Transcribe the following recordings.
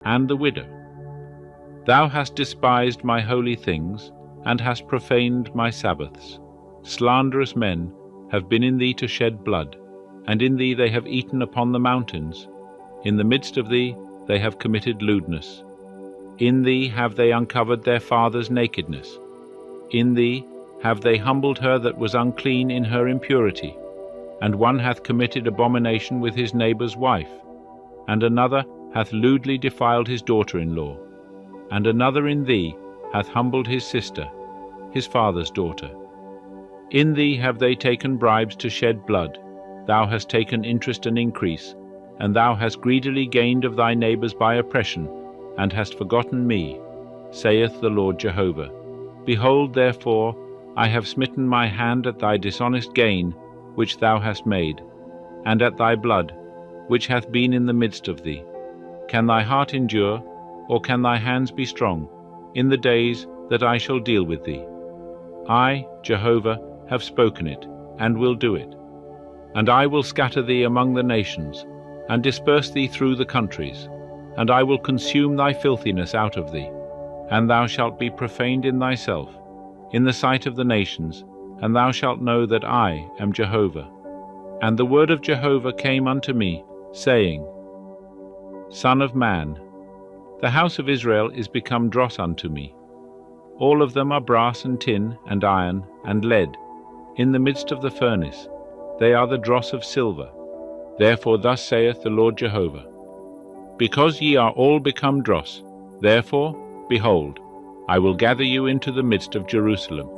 and the widow. Thou hast despised my holy things, and hast profaned my Sabbaths. Slanderous men have been in thee to shed blood, and in thee they have eaten upon the mountains. In the midst of thee they have committed lewdness. In thee have they uncovered their father's nakedness. In thee have they humbled her that was unclean in her impurity. And one hath committed abomination with his neighbour's wife, and another hath lewdly defiled his daughter-in-law, and another in thee hath humbled his sister, his father's daughter. In thee have they taken bribes to shed blood. Thou hast taken interest and increase, and thou hast greedily gained of thy neighbours by oppression, and hast forgotten me, saith the Lord Jehovah. Behold, therefore, I have smitten my hand at thy dishonest gain, which thou hast made, and at thy blood, which hath been in the midst of thee. Can thy heart endure, or can thy hands be strong, in the days that I shall deal with thee? I, Jehovah, have spoken it, and will do it. And I will scatter thee among the nations, and disperse thee through the countries, and I will consume thy filthiness out of thee, and thou shalt be profaned in thyself, in the sight of the nations, and thou shalt know that I am Jehovah. And the word of Jehovah came unto me, saying, Son of man, the house of Israel is become dross unto me. All of them are brass and tin and iron and lead. In the midst of the furnace they are the dross of silver. Therefore thus saith the Lord Jehovah, Because ye are all become dross, therefore, behold, I will gather you into the midst of Jerusalem,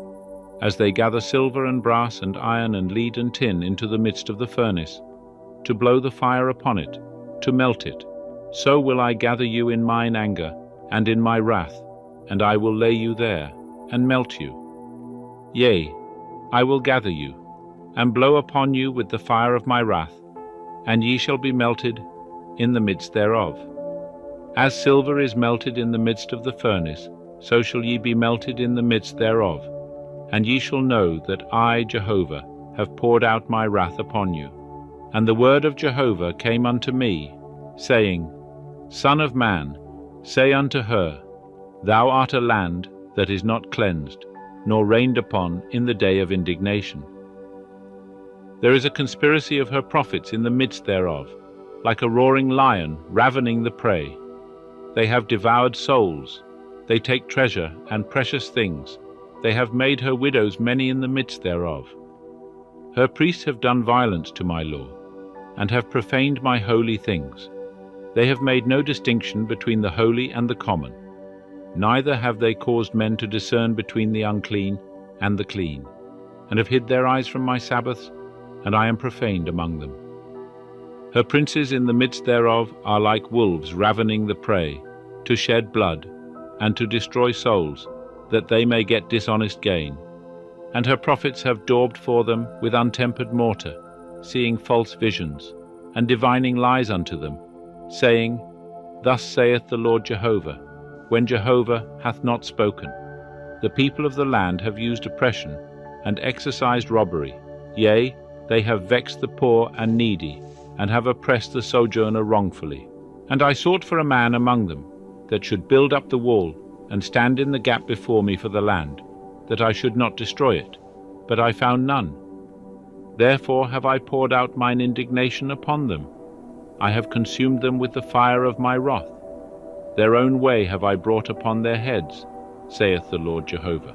as they gather silver and brass and iron and lead and tin into the midst of the furnace, to blow the fire upon it, to melt it. So will I gather you in mine anger and in my wrath, and I will lay you there, and melt you. Yea, I will gather you, and blow upon you with the fire of my wrath, and ye shall be melted in the midst thereof. As silver is melted in the midst of the furnace, so shall ye be melted in the midst thereof. And ye shall know that I, Jehovah, have poured out my wrath upon you. And the word of Jehovah came unto me, saying, Son of man, say unto her, Thou art a land that is not cleansed, nor rained upon in the day of indignation. There is a conspiracy of her prophets in the midst thereof, like a roaring lion ravening the prey. They have devoured souls, they take treasure and precious things. They have made her widows many in the midst thereof. Her priests have done violence to my law, and have profaned my holy things. They have made no distinction between the holy and the common. Neither have they caused men to discern between the unclean and the clean, and have hid their eyes from my Sabbaths, and I am profaned among them. Her princes in the midst thereof are like wolves ravening the prey, to shed blood, and to destroy souls, that they may get dishonest gain. And her prophets have daubed for them with untempered mortar, seeing false visions, and divining lies unto them, saying, Thus saith the Lord Jehovah, when Jehovah hath not spoken. The people of the land have used oppression, and exercised robbery. Yea, they have vexed the poor and needy, and have oppressed the sojourner wrongfully. And I sought for a man among them, that should build up the wall, and stand in the gap before me for the land, that I should not destroy it. But I found none. Therefore have I poured out mine indignation upon them. I have consumed them with the fire of my wrath. Their own way have I brought upon their heads, saith the Lord Jehovah.